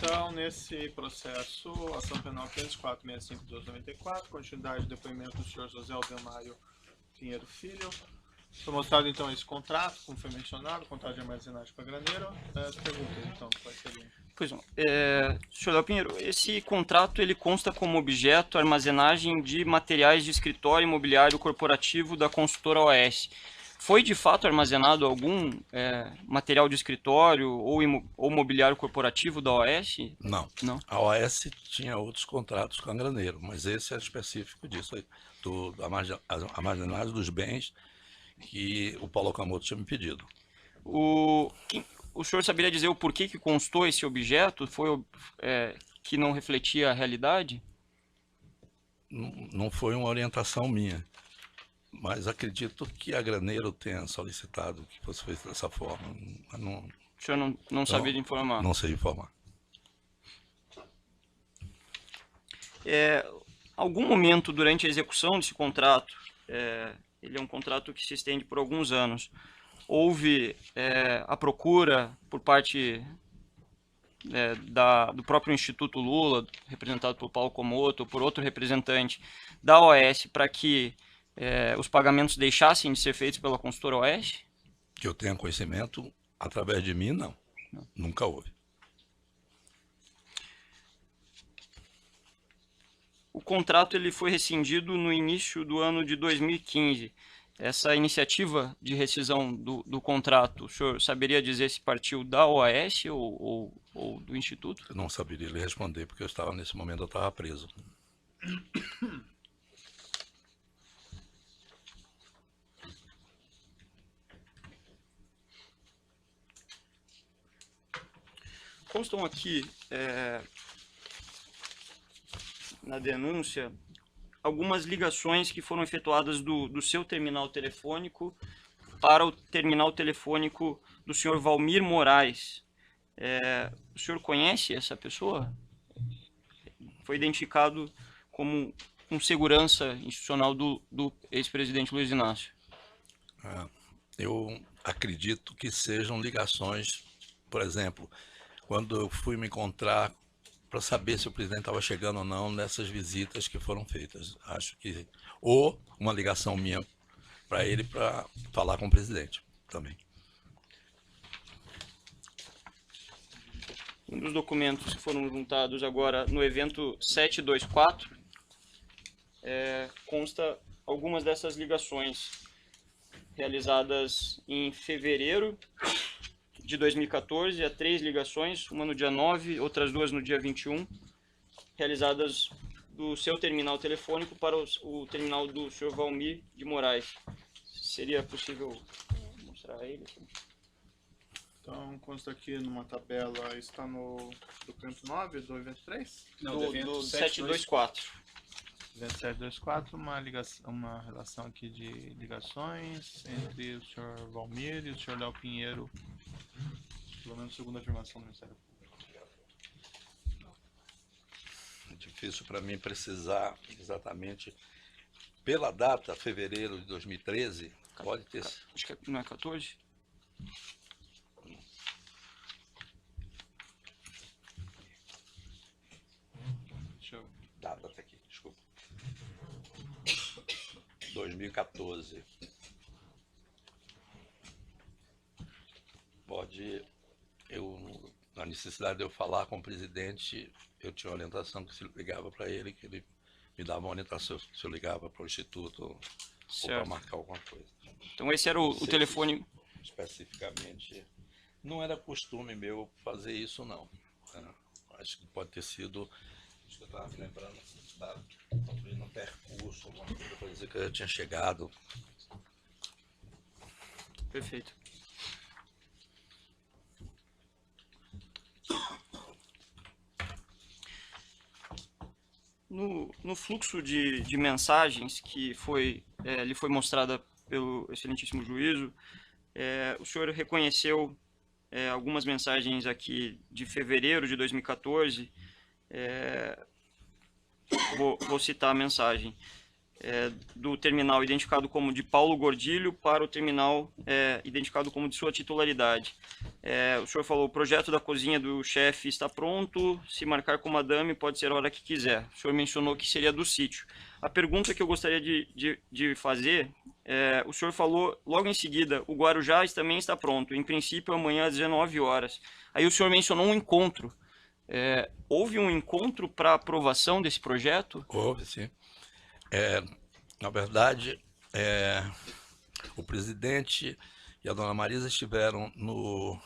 Então, nesse processo, ação penal 504.65.294, continuidade do depoimento do senhor José Aldemário Pinheiro Filho. Foi mostrado, então, esse contrato, como foi mencionado, contrato de armazenagem para graneiro. As perguntas, então, quais seriam? Pois não. Senhor Léo Pinheiro, esse contrato ele consta como objeto a armazenagem de materiais de escritório imobiliário corporativo da consultora OAS. Foi de fato armazenado algum material de escritório ou mobiliário corporativo da OAS? Não. Não. A OAS tinha outros contratos com a Graneiro, mas esse é específico disso aí, da armazenagem dos bens que o Paulo Okamoto tinha me pedido. O senhor saberia dizer o porquê que constou esse objeto? Foi que não refletia a realidade? Não foi uma orientação minha, mas acredito que a Graneiro tenha solicitado que fosse feito dessa forma. O senhor não saberia informar? Não sei informar. Algum momento durante a execução desse contrato, ele é um contrato que se estende por alguns anos, houve a procura por parte do próprio Instituto Lula, representado por Paulo Okamoto, ou por outro representante da OAS, para que os pagamentos deixassem de ser feitos pela consultora OAS? Que eu tenha conhecimento, através de mim, não. Nunca houve. O contrato ele foi rescindido no início do ano de 2015. Essa iniciativa de rescisão do contrato, o senhor saberia dizer se partiu da OAS ou do Instituto? Eu não saberia lhe responder, porque nesse momento eu estava preso. Constam aqui na denúncia algumas ligações que foram efetuadas do seu terminal telefônico para o terminal telefônico do senhor Valmir Moraes. O senhor conhece essa pessoa? Foi identificado como um segurança institucional do ex-presidente Luiz Inácio. Eu acredito que sejam ligações, por exemplo, quando eu fui me encontrar para saber se o presidente estava chegando ou não nessas visitas que foram feitas. Acho que... Ou uma ligação minha para ele para falar com o presidente também. Um dos documentos que foram juntados agora no evento 724 consta algumas dessas ligações realizadas em fevereiro de 2014, há 3 ligações, uma no dia 9, outras 2 no dia 21, realizadas do seu terminal telefônico para o terminal do senhor Valmir de Moraes. Seria possível mostrar ele? Então, consta aqui numa tabela, está no documento 9 do evento 3? Não, do 724. Evento 724, uma relação aqui de ligações entre o senhor Valmir e o senhor Léo Pinheiro, pelo menos segundo a afirmação do Ministério Público. É difícil para mim precisar exatamente pela data, fevereiro de 2013, pode ter... Acho que não é 14? Deixa eu... Data tá aqui, desculpa. 2014. Pode... na necessidade de eu falar com o presidente, eu tinha uma orientação que se ligava para ele, que ele me dava uma orientação se eu ligava para o Instituto ou para marcar alguma coisa. Então esse era o telefone... Especificamente, não era costume meu fazer isso, não. Acho que pode ter sido, acho que eu estava me lembrando, no percurso, alguma coisa para dizer que eu tinha chegado. Perfeito. No fluxo de mensagens que lhe foi mostrada pelo excelentíssimo juízo, o senhor reconheceu algumas mensagens aqui de fevereiro de 2014. Vou citar a mensagem. do terminal identificado como de Paulo Gordilho para o terminal identificado como de sua titularidade. O senhor falou, o projeto da cozinha do chefe está pronto, se marcar com madame pode ser a hora que quiser. O senhor mencionou que seria do sítio. A pergunta que eu gostaria de fazer, o senhor falou logo em seguida, o Guarujá também está pronto, em princípio amanhã às 19 horas. Aí o senhor mencionou um encontro. Houve um encontro para aprovação desse projeto? Houve, sim. Na verdade, o presidente e a dona Marisa estiveram no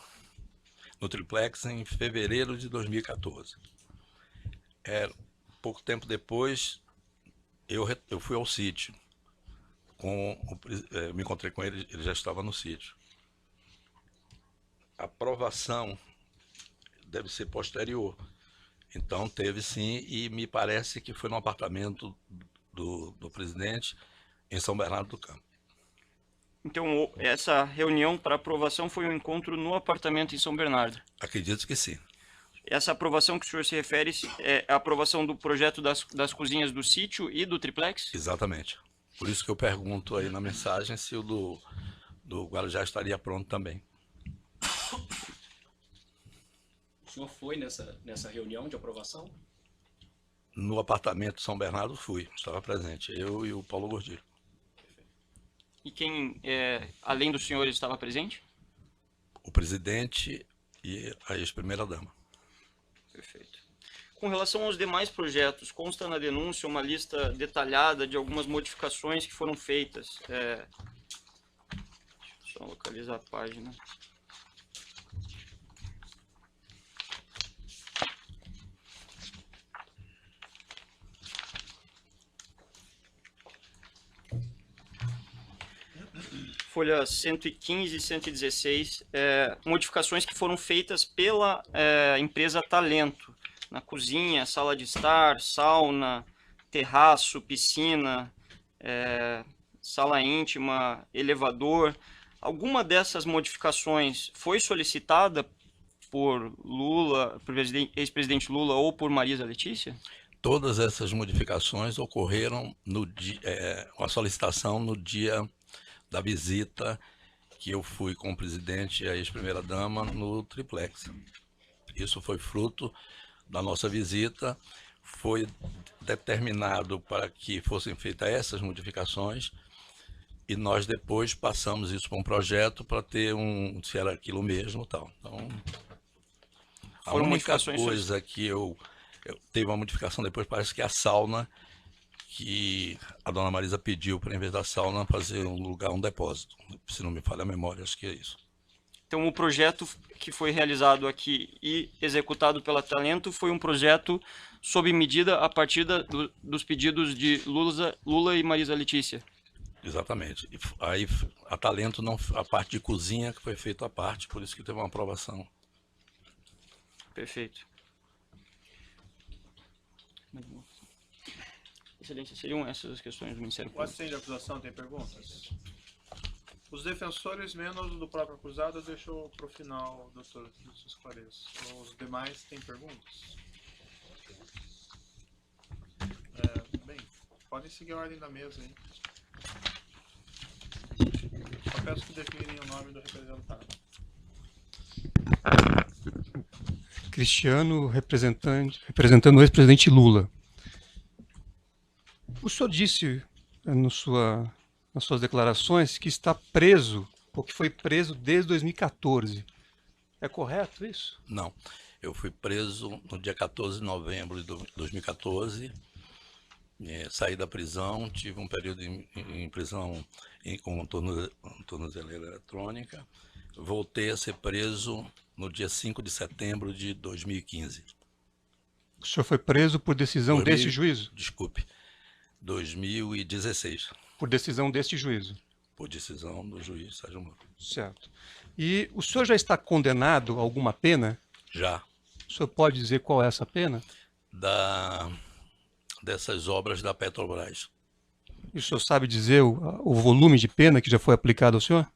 triplex em fevereiro de 2014. Pouco tempo depois, eu fui ao sítio. Me encontrei com ele, ele já estava no sítio. A aprovação deve ser posterior. Então, teve sim, e me parece que foi no apartamento do presidente em São Bernardo do Campo. Então, essa reunião para aprovação foi um encontro no apartamento em São Bernardo? Acredito que sim. Essa aprovação que o senhor se refere é a aprovação do projeto das cozinhas do sítio e do triplex? Exatamente. Por isso que eu pergunto aí na mensagem se o do Guarujá estaria pronto também. O senhor foi nessa reunião de aprovação? No apartamento São Bernardo fui, estava presente, eu e o Paulo Gordilho. E quem, além do senhor, estava presente? O presidente e a ex-primeira-dama. Perfeito. Com relação aos demais projetos, consta na denúncia uma lista detalhada de algumas modificações que foram feitas. Deixa eu só localizar a página. Folha 115 e 116, modificações que foram feitas pela empresa Talento, na cozinha, sala de estar, sauna, terraço, piscina, sala íntima, elevador. Alguma dessas modificações foi solicitada por Lula, por ex-presidente Lula ou por Marisa Letícia? Todas essas modificações ocorreram com a solicitação no dia da visita que eu fui com o presidente e a ex-primeira-dama no triplex. Isso foi fruto da nossa visita, foi determinado para que fossem feitas essas modificações e nós depois passamos isso para um projeto para ter se era aquilo mesmo, tal. Então, a única coisa que eu teve uma modificação depois, parece que a sauna, que a dona Marisa pediu para, em vez da sauna, fazer um depósito. Se não me falha a memória, acho que é isso. Então, o projeto que foi realizado aqui e executado pela Talento foi um projeto sob medida a partir dos pedidos de Lula e Marisa Letícia. Exatamente. E aí a Talento, a parte de cozinha que foi feita à parte, por isso que teve uma aprovação. Perfeito. Excelência, seriam essas as questões do Ministério O Público? assistente de acusação tem perguntas? Os defensores, menos do próprio acusado, deixou para o final, doutor, que isso esclareça. Os demais têm perguntas? Bem, podem seguir a ordem da mesa aí. Só peço que definem o nome do representado. Cristiano, representando o ex-presidente Lula. O senhor disse nas suas declarações que está preso, ou que foi preso desde 2014. É correto isso? Não. Eu fui preso no dia 14 de novembro de 2014, saí da prisão, tive um período em prisão com tornozeleira eletrônica, voltei a ser preso no dia 5 de setembro de 2015. O senhor foi preso por decisão deste juízo? Desculpe, 2016. Por decisão deste juízo? Por decisão do juiz Sérgio Moro. Certo. E o senhor já está condenado a alguma pena? Já. O senhor pode dizer qual é essa pena? Dessas obras da Petrobras. E o senhor sabe dizer o volume de pena que já foi aplicado ao senhor?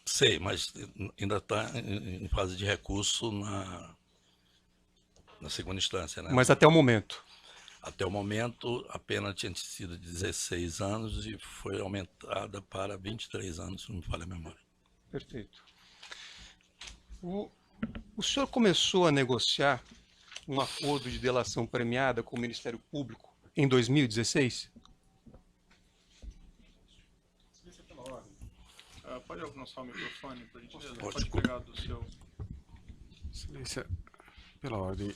Sei, mas ainda está em fase de recurso na segunda instância, né? Mas até o momento? Até o momento, a pena tinha sido de 16 anos e foi aumentada para 23 anos, se não me falha a memória. Perfeito. O senhor começou a negociar um acordo de delação premiada com o Ministério Público em 2016? Pode alcançar o microfone, por gentileza? Pode. Pode pegar do seu... Excelência, pela ordem,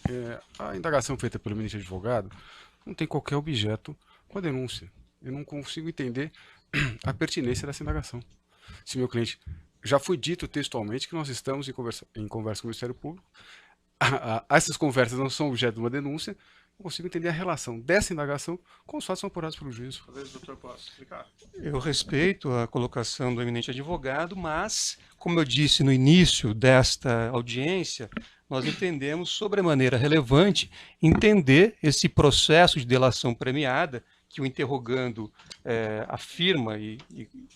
a indagação feita pelo ministro advogado não tem qualquer objeto com a denúncia. Eu não consigo entender a pertinência dessa indagação. Se meu cliente... Já foi dito textualmente que nós estamos em conversa com o Ministério Público. Essas conversas não são objeto de uma denúncia. Não consigo entender a relação dessa indagação com os fatos apurados pelo juízo. Talvez o doutor possa explicar. Eu respeito a colocação do eminente advogado, mas, como eu disse no início desta audiência, nós entendemos sobremaneira relevante entender esse processo de delação premiada que o interrogando afirma e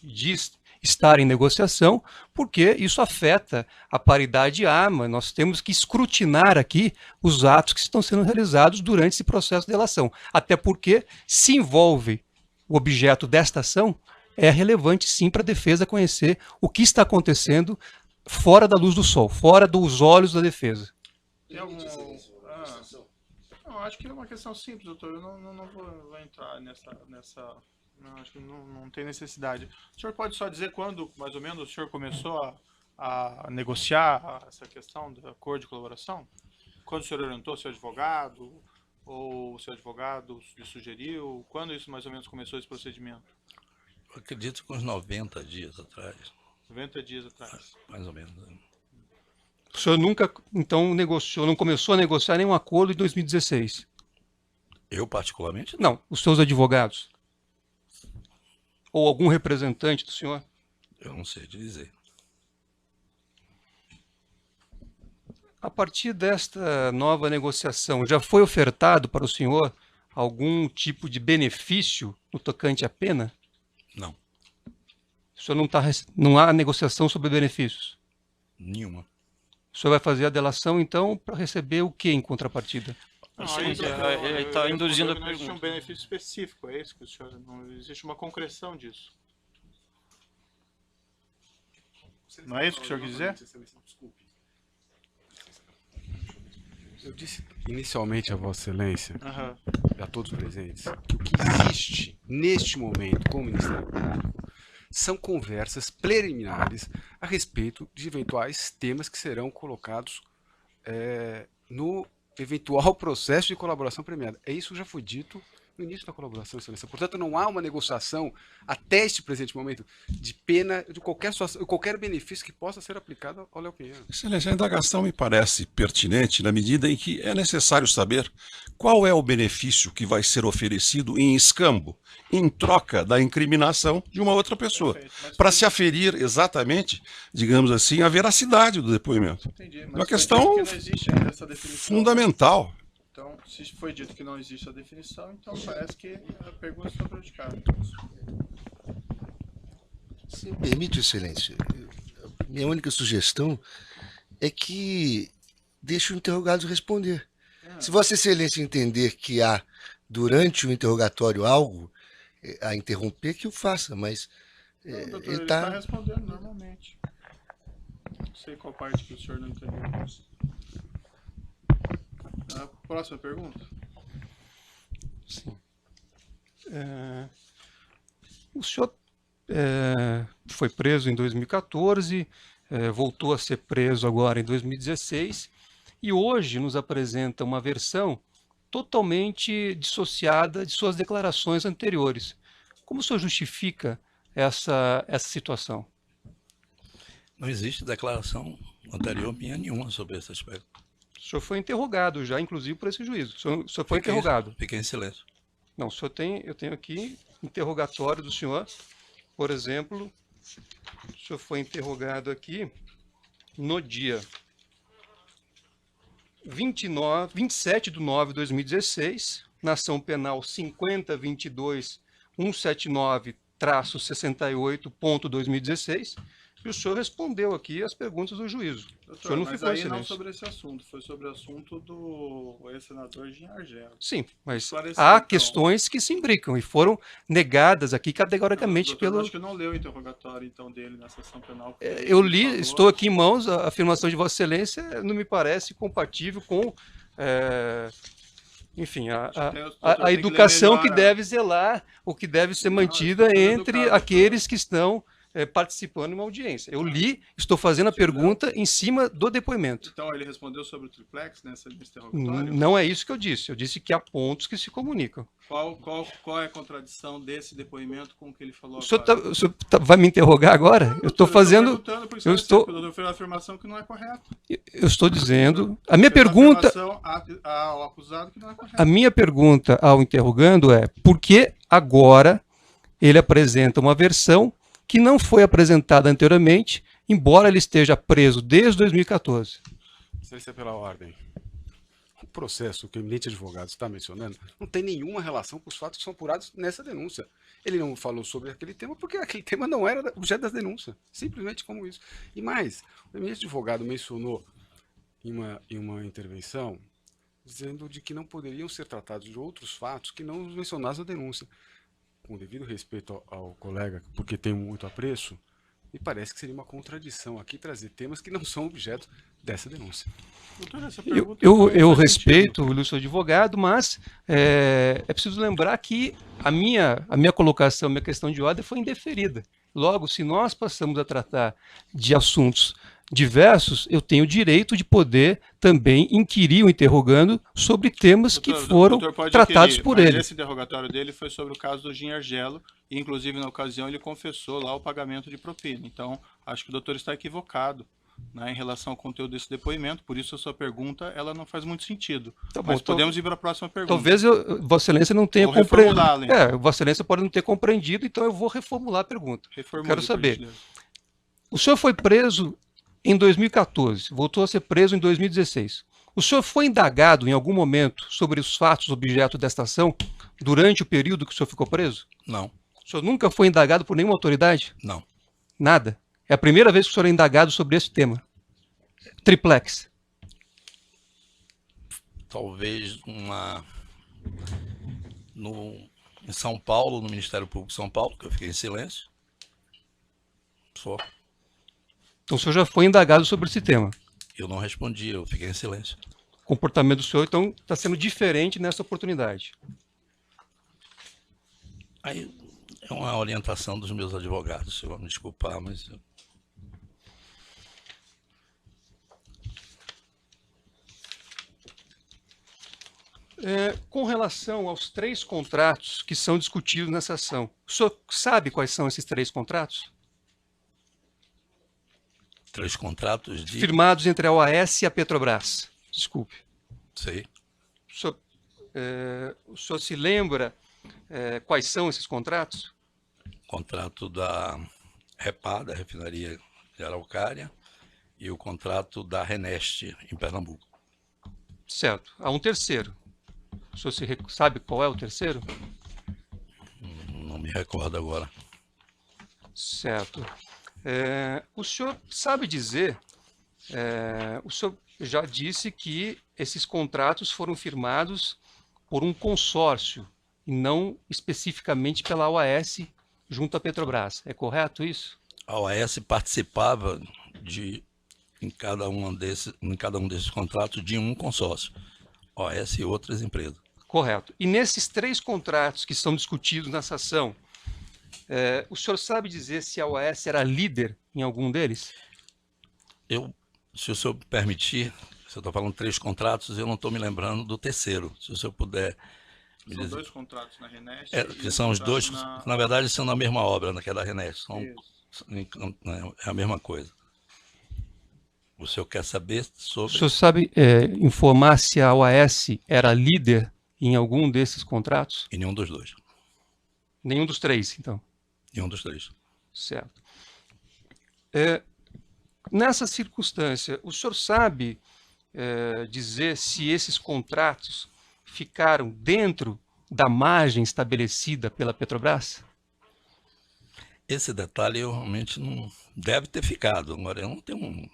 diz estar em negociação, porque isso afeta a paridade arma. Nós temos que escrutinar aqui os atos que estão sendo realizados durante esse processo de delação. Até porque, se envolve o objeto desta ação, é relevante sim para a defesa conhecer o que está acontecendo fora da luz do sol, fora dos olhos da defesa. Tem algum... Não, acho que é uma questão simples, doutor. Eu não vou entrar nessa... Não, acho que não tem necessidade. O senhor pode só dizer quando, mais ou menos, o senhor começou a negociar essa questão do acordo de colaboração? Quando o senhor orientou o seu advogado, ou o seu advogado lhe sugeriu? Quando isso mais ou menos começou esse procedimento? Eu acredito que uns 90 dias atrás. 90 dias atrás. Mais ou menos. O senhor nunca, então, negociou, não começou a negociar nenhum acordo em 2016? Eu, particularmente, Não, os seus advogados? Ou algum representante do senhor? eu não sei te dizer. A partir desta nova negociação, já foi ofertado para o senhor algum tipo de benefício no tocante à pena? Não, O senhor não há negociação sobre benefícios? nenhuma. O senhor vai fazer a delação, então, para receber o que em contrapartida? Não, Excelência, doutor, ele está induzindo a não existe um pergunta. benefício específico, é isso que o senhor... Não existe uma concreção disso. Não é isso que o senhor quis dizer? Eu disse inicialmente a Vossa Excelência, Aham. e a todos os presentes, que o que existe neste momento com o Ministério Público são conversas preliminares a respeito de eventuais temas que serão colocados no eventual processo de colaboração premiada. Isso já foi dito no início da colaboração, Excelência. Portanto, não há uma negociação até este presente momento de pena, de qualquer situação, qualquer benefício que possa ser aplicado ao Léo Pinheiro. Excelência, a indagação me parece pertinente na medida em que é necessário saber qual é o benefício que vai ser oferecido em escambo, em troca da incriminação de uma outra pessoa, Perfeito, mas para se aferir exatamente, digamos assim, a veracidade do depoimento. Entendi, mas Uma foi questão dito que não existe ainda essa definição. Fundamental. Então, se foi dito que não existe a definição, então parece que a pergunta está prejudicada. Se me permite, Excelência, minha única sugestão é que deixe o interrogado responder. Se Vossa Excelência entender que há, durante o interrogatório, algo a interromper, que o faça, mas Não, doutor, ele ele está está... respondendo normalmente. Não sei qual parte que o senhor não entendeu. A próxima pergunta. Sim. O senhor foi preso em 2014, voltou a ser preso agora em 2016 e hoje nos apresenta uma versão totalmente dissociada de suas declarações anteriores. Como o senhor justifica essa situação? Não existe declaração anterior minha nenhuma sobre esse aspecto. O senhor foi interrogado já, inclusive, por esse juízo. O senhor foi interrogado. Fiquei em silêncio. Não, o senhor eu tenho aqui interrogatório do senhor. Por exemplo, o senhor foi interrogado aqui no dia 27/9/2016, na ação penal 50.22.179-68.2016, E o senhor respondeu aqui as perguntas do juízo. O Doutor, senhor não mas ficou em aí não silêncio. sobre esse assunto, foi sobre o assunto do ex-senador Jean Argel. Sim, mas Esclarecer, há então. questões que se imbricam e foram negadas aqui categoricamente Doutor, eu pelo... acho que não leu o interrogatório, então, dele na sessão penal. porque Eu ele li, falou- estou aqui em mãos, a afirmação de Vossa Excelência não me parece compatível com, enfim, a educação que deve zelar, o que deve ser mantida isso é entre educado, aqueles que estão participando de uma audiência. Eu li, estou fazendo a pergunta em cima do depoimento. Então, ele respondeu sobre o triplex nesse interrogatório? Não é isso que eu disse. Eu disse que há pontos que se comunicam. Qual é a contradição desse depoimento com o que ele falou O senhor, agora? vai me interrogar agora? Eu estou fazendo... perguntando, por eu estou- o doutor fez uma afirmação que não é correta. Eu estou dizendo... A minha Fez uma pergunta... afirmação ao acusado que não é correta. A minha pergunta ao interrogando é: por que agora ele apresenta uma versão que não foi apresentada anteriormente, embora ele esteja preso desde 2014? Excelência, pela ordem. O processo que o eminente advogado está mencionando não tem nenhuma relação com os fatos que são apurados nessa denúncia. Ele não falou sobre aquele tema porque aquele tema não era objeto da denúncia. Simplesmente como isso. E mais, o eminente advogado mencionou em uma intervenção dizendo de que não poderiam ser tratados de outros fatos que não os mencionados na denúncia. Com devido respeito ao colega, porque tenho muito apreço, me parece que seria uma contradição aqui trazer temas que não são objeto dessa denúncia. Doutor, essa Eu, pergunta eu, não eu faz respeito o ilustre advogado, mas é preciso lembrar que a minha colocação, a minha questão de ordem foi indeferida. Logo, se nós passamos a tratar de assuntos diversos, eu tenho o direito de poder também inquirir o interrogando sobre temas que foram tratados por mas ele. Esse interrogatório dele foi sobre o caso do Jean Argelo, e inclusive na ocasião ele confessou lá o pagamento de propina. Então, acho que o doutor está equivocado, né, em relação ao conteúdo desse depoimento, por isso a sua pergunta ela não faz muito sentido. Tá bom, Mas então- podemos ir para a próxima pergunta. Talvez Vossa Excelência não tenha Vou compreendido. reformulá-la, então. Vossa Excelência pode não ter compreendido, então eu vou reformular a pergunta. Reformule, Quero por saber. gentileza. O senhor foi preso em 2014, voltou a ser preso em 2016. O senhor foi indagado em algum momento sobre os fatos objeto desta ação durante o período que o senhor ficou preso? Não, O senhor nunca foi indagado por nenhuma autoridade? não. Nada. É a primeira vez que o senhor é indagado sobre esse tema. Triplex. Talvez em São Paulo, no Ministério Público de São Paulo, que eu fiquei em silêncio. Só. Então o senhor já foi indagado sobre esse tema. Eu não respondi, eu fiquei em silêncio. O comportamento do senhor, então, está sendo diferente nessa oportunidade. Aí é uma orientação dos meus advogados, se eu vou me desculpar, mas Com relação aos 3 contratos que são discutidos nessa ação, o senhor sabe quais são esses 3 contratos? 3 contratos de... Firmados entre a OAS e a Petrobras. Desculpe. Sei, O senhor se lembra quais são esses contratos? contrato da Repar, da refinaria de Araucária, e o contrato da Renest, em Pernambuco. Certo. Há um terceiro. O senhor sabe qual é o terceiro? Não me recordo agora. Certo. O senhor sabe dizer, o senhor já disse que esses contratos foram firmados por um consórcio e não especificamente pela OAS junto à Petrobras. É correto isso? A OAS participava em cada um desses contratos de um consórcio, OAS e outras empresas. Correto. E nesses 3 contratos que são discutidos nessa ação, o senhor sabe dizer se a OAS era líder em algum deles? Se o senhor permitir, se eu estou falando 3 contratos, eu não estou me lembrando do terceiro. Se o senhor puder me São dizer. 2 contratos na Renest. Que são os dois, na verdade, são na mesma obra, naquela Renest. Isso. É a mesma coisa. O senhor quer saber O sobre... senhor sabe informar se a OAS era líder em algum desses contratos? Em nenhum dos dois. Nenhum dos 3, então. Nenhum dos 3. Certo. Nessa circunstância, o senhor sabe dizer se esses contratos ficaram dentro da margem estabelecida pela Petrobras? Esse detalhe eu realmente não deve ter ficado. Agora, eu não tenho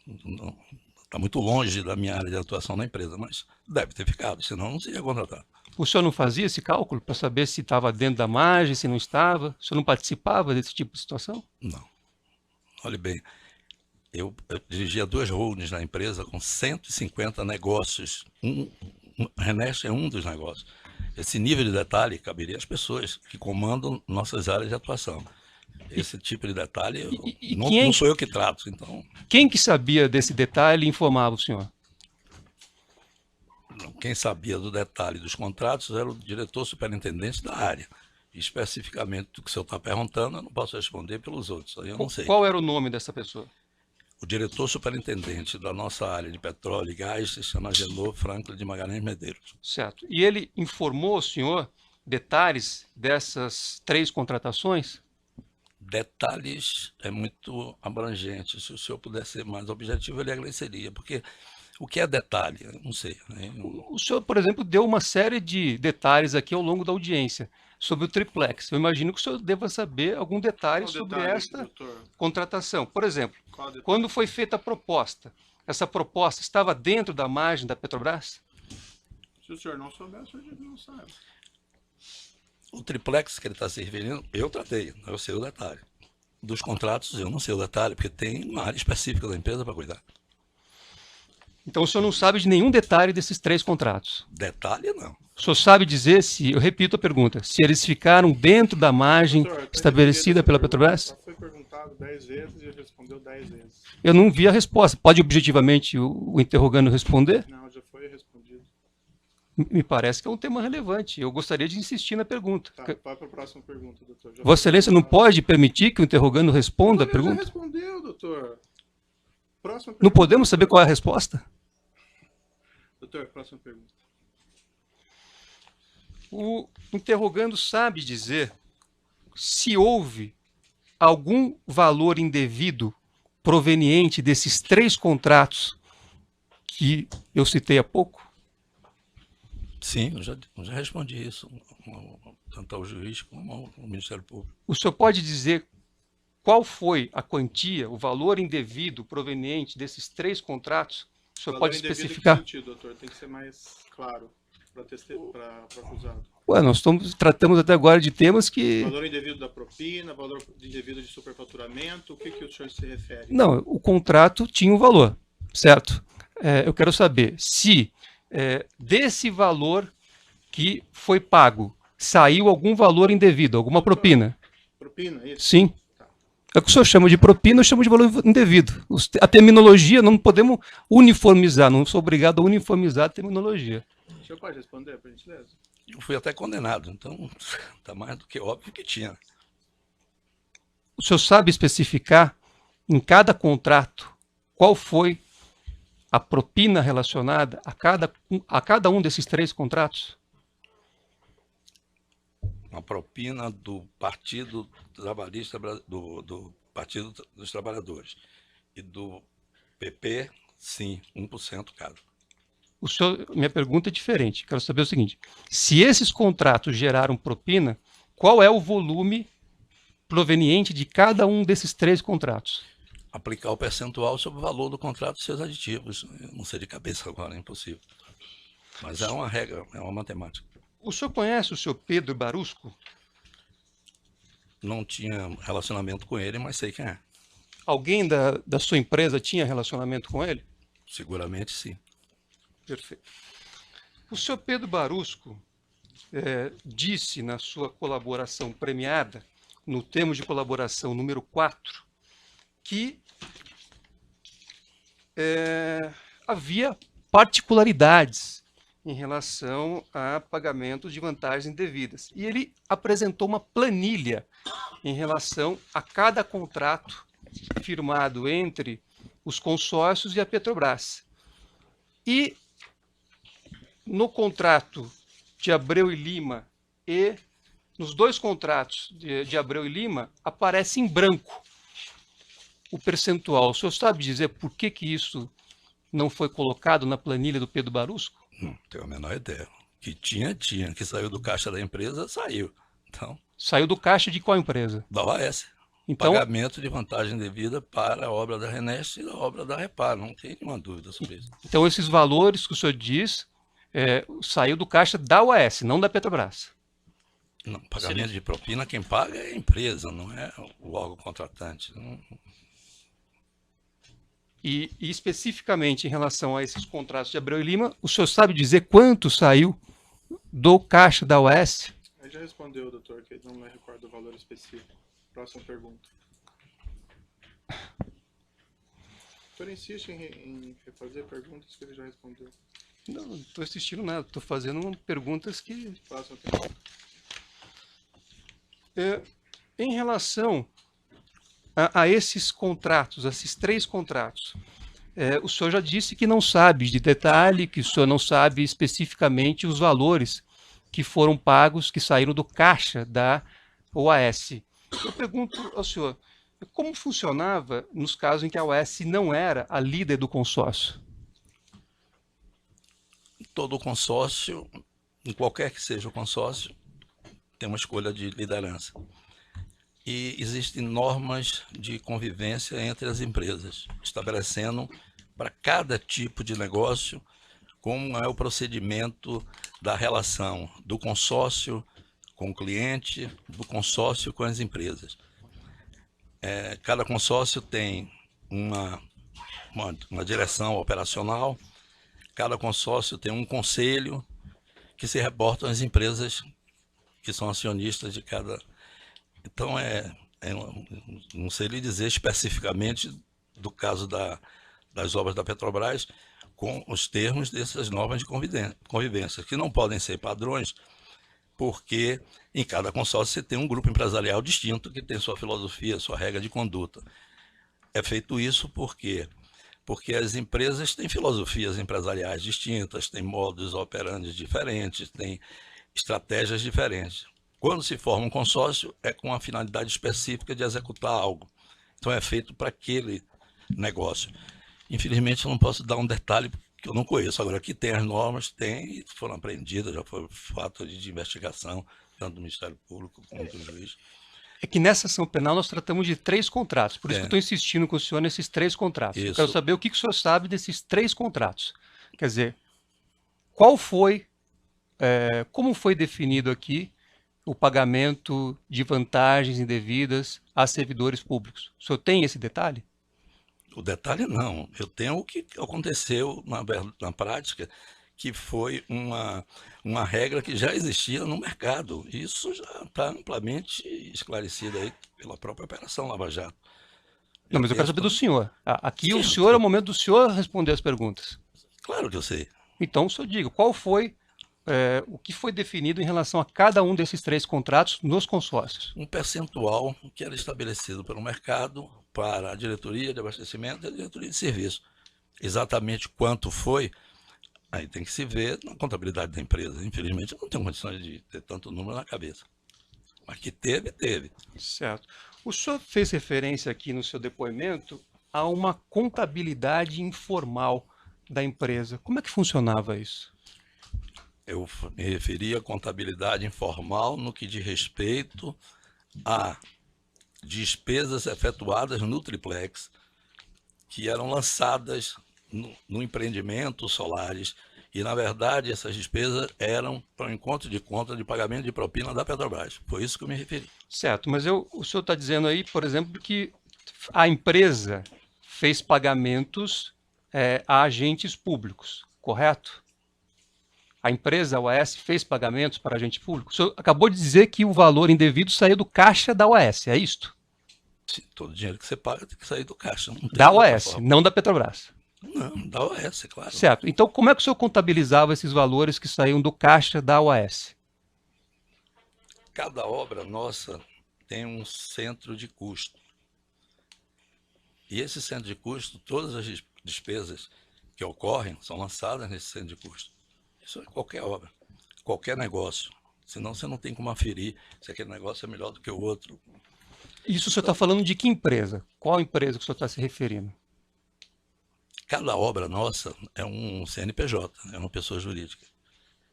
está muito longe da minha área de atuação na empresa, mas deve ter ficado, senão não seria contratado. O senhor não fazia esse cálculo para saber se estava dentro da margem, se não estava? O senhor não participava desse tipo de situação? Não. Olhe bem, eu dirigia 2 holdings na empresa com 150 negócios. A Renest é um dos negócios. Esse nível de detalhe caberia às pessoas que comandam nossas áreas de atuação. Esse tipo de detalhe não sou eu que trato. Então, quem que sabia desse detalhe e informava o senhor? quem sabia do detalhe dos contratos era o diretor superintendente da área. Especificamente do que o senhor está perguntando, eu não posso responder pelos outros, aí eu não sei. Qual era o nome dessa pessoa? O diretor superintendente da nossa área de petróleo e gás se chama Genô Franklin de Magalhães Medeiros. Certo. E ele informou ao senhor detalhes dessas 3 contratações? Detalhes é muito abrangente. Se o senhor pudesse ser mais objetivo, ele agradeceria, porque o que é detalhe? Eu não sei. Né? O senhor, por exemplo, deu uma série de detalhes aqui ao longo da audiência sobre o triplex. Eu imagino que o senhor deva saber algum detalhe sobre esta contratação. Por exemplo, quando foi feita a proposta, essa proposta estava dentro da margem da Petrobras? Se o senhor não souber, o senhor não sabe. O triplex que ele está se referindo, eu tratei, eu sei o detalhe. Dos contratos, eu não sei o detalhe, porque tem uma área específica da empresa para cuidar. Então o senhor não sabe de nenhum detalhe desses 3 contratos? Detalhe, não. O senhor sabe dizer se, eu repito a pergunta, se eles ficaram dentro da margem estabelecida pela Petrobras? Já foi perguntado 10 vezes e respondeu 10 vezes. Eu não vi a resposta. Pode objetivamente o interrogando responder? Não, já foi respondido. Me parece que é um tema relevante. Eu gostaria de insistir na pergunta. Tá, vai para a próxima pergunta, doutor. Vossa Excelência não pode permitir que o interrogando responda a Já pergunta? respondeu, doutor. Próxima pergunta. Não podemos saber qual é a resposta? Doutor, próxima pergunta. O interrogando sabe dizer se houve algum valor indevido proveniente desses 3 contratos que eu citei há pouco? Sim, eu já respondi isso, tanto ao juiz como ao Ministério Público. O senhor pode dizer qual foi a quantia, o valor indevido proveniente desses 3 contratos? O senhor pode especificar? Em que sentido, doutor? Tem que ser mais claro para o acusado. Ué, nós tratamos até agora de temas que... Valor indevido da propina, valor indevido de superfaturamento, o que o senhor se refere? Não, o contrato tinha um valor, certo? Eu quero saber se desse valor que foi pago, saiu algum valor indevido, alguma propina? Propina, isso? Sim. É o que o senhor chama de propina, eu chamo de valor indevido. A terminologia não podemos uniformizar, não sou obrigado a uniformizar a terminologia. O senhor pode responder, por gentileza? Eu fui até condenado, então está mais do que óbvio que tinha. O senhor sabe especificar em cada contrato qual foi a propina relacionada a cada um desses 3 contratos? Uma propina do Partido Trabalhista do Partido dos Trabalhadores e do PP, sim, 1% cada. Minha pergunta é diferente. Quero saber o seguinte: se esses contratos geraram propina, qual é o volume proveniente de cada um desses 3 contratos? Aplicar o percentual sobre o valor do contrato e seus aditivos. Eu não sei de cabeça agora, é impossível. Mas é uma regra, é uma matemática. O senhor conhece o senhor Pedro Barusco? Não tinha relacionamento com ele, mas sei quem é. Alguém da sua empresa tinha relacionamento com ele? Seguramente sim. Perfeito. O senhor Pedro Barusco disse na sua colaboração premiada, no termo de colaboração número 4, que havia particularidades em relação a pagamentos de vantagens indevidas. E ele apresentou uma planilha em relação a cada contrato firmado entre os consórcios e a Petrobras. E no contrato de Abreu e Lima e nos 2 contratos de Abreu e Lima aparece em branco o percentual. O senhor sabe dizer por que isso não foi colocado na planilha do Pedro Barusco? Não tenho a menor ideia. Que tinha, que saiu do caixa da empresa, saiu. Então, saiu do caixa de qual empresa? da OAS. Então, Pagamento de vantagem devida para a obra da Renest e a obra da Repar, não tem nenhuma dúvida sobre isso. então esses valores que o senhor diz saiu do caixa da UAS, não da Petrobras. Não, pagamento de propina, quem paga é a empresa, não é o órgão contratante. Não... E especificamente em relação a esses contratos de Abreu e Lima, o senhor sabe dizer quanto saiu do caixa da UAS? Aí já respondeu, doutor, que não me recordo o valor específico. Próxima pergunta. O senhor insiste em refazer perguntas que ele já respondeu. Não, não estou assistindo nada, estou fazendo perguntas que... Próxima pergunta. Em relação a esses contratos, esses 3 contratos, o senhor já disse que não sabe de detalhe, que o senhor não sabe especificamente os valores que foram pagos, que saíram do caixa da OAS. Eu pergunto ao senhor, como funcionava nos casos em que a OAS não era a líder do consórcio? Todo consórcio, em qualquer que seja o consórcio, tem uma escolha de liderança. E existem normas de convivência entre as empresas, estabelecendo para cada tipo de negócio como é o procedimento da relação do consórcio com o cliente, do consórcio com as empresas. Cada consórcio tem uma direção operacional, cada consórcio tem um conselho que se reportam às empresas que são acionistas de cada... Então, não sei lhe dizer especificamente do caso das obras da Petrobras com os termos dessas normas de convivência, que não podem ser padrões, porque em cada consórcio você tem um grupo empresarial distinto que tem sua filosofia, sua regra de conduta. É feito isso porque as empresas têm filosofias empresariais distintas, têm modos operantes diferentes, têm estratégias diferentes. Quando se forma um consórcio, é com a finalidade específica de executar algo. Então é feito para aquele negócio. Infelizmente, eu não posso dar um detalhe que eu não conheço. Agora, aqui tem as normas, tem, e foram apreendidas, já foi fato de investigação, tanto do Ministério Público como do juiz. É que nessa ação penal nós tratamos de 3 contratos, por isso que eu estou insistindo com o senhor nesses 3 contratos. Isso. Eu quero saber o que o senhor sabe desses 3 contratos. Quer dizer, qual foi, como foi definido aqui o pagamento de vantagens indevidas a servidores públicos? O senhor tem esse detalhe? O detalhe não, eu tenho o que aconteceu na prática, que foi uma regra que já existia no mercado. Isso já está amplamente esclarecido aí pela própria Operação Lava Jato. Não, mas eu quero saber do senhor. Aqui o Sim, senhor é o momento do senhor responder as perguntas. Claro que eu sei. Então, o senhor diga, qual foi o que foi definido em relação a cada um desses 3 contratos nos consórcios? Um percentual que era estabelecido pelo mercado para a diretoria de abastecimento e a diretoria de serviço. Exatamente quanto foi, aí tem que se ver na contabilidade da empresa. Infelizmente, eu não tenho condições de ter tanto número na cabeça. Mas que teve. Certo. O senhor fez referência aqui no seu depoimento a uma contabilidade informal da empresa. Como é que funcionava isso? Eu me referi à contabilidade informal no que diz respeito a despesas efetuadas no triplex, que eram lançadas no empreendimento Solares, e na verdade essas despesas eram para o encontro de conta de pagamento de propina da Petrobras. Foi isso que eu me referi. Certo, mas o senhor está dizendo aí, por exemplo, que a empresa fez pagamentos a agentes públicos, correto? A empresa, a OAS, fez pagamentos para agente público? O senhor acabou de dizer que o valor indevido saiu do caixa da OAS, é isto? Sim, todo dinheiro que você paga tem que sair do caixa. Não tem Da outra OAS, forma. não da Petrobras. Não, da OAS, claro. Certo. Então, como é que o senhor contabilizava esses valores que saíam do caixa da OAS? Cada obra nossa tem um centro de custo. E esse centro de custo, todas as despesas que ocorrem são lançadas nesse centro de custo. Isso é qualquer obra, qualquer negócio. Senão você não tem como aferir se aquele negócio é melhor do que o outro. Isso o senhor está falando de que empresa? Qual empresa que o senhor está se referindo? Cada obra nossa é um CNPJ, é uma pessoa jurídica.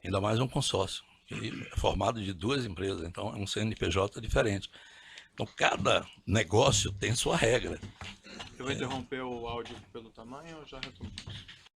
Ainda mais um consórcio, que é formado de 2 empresas, então é um CNPJ diferente. Então, cada negócio tem sua regra. Eu vou interromper o áudio pelo tamanho ou já retomo?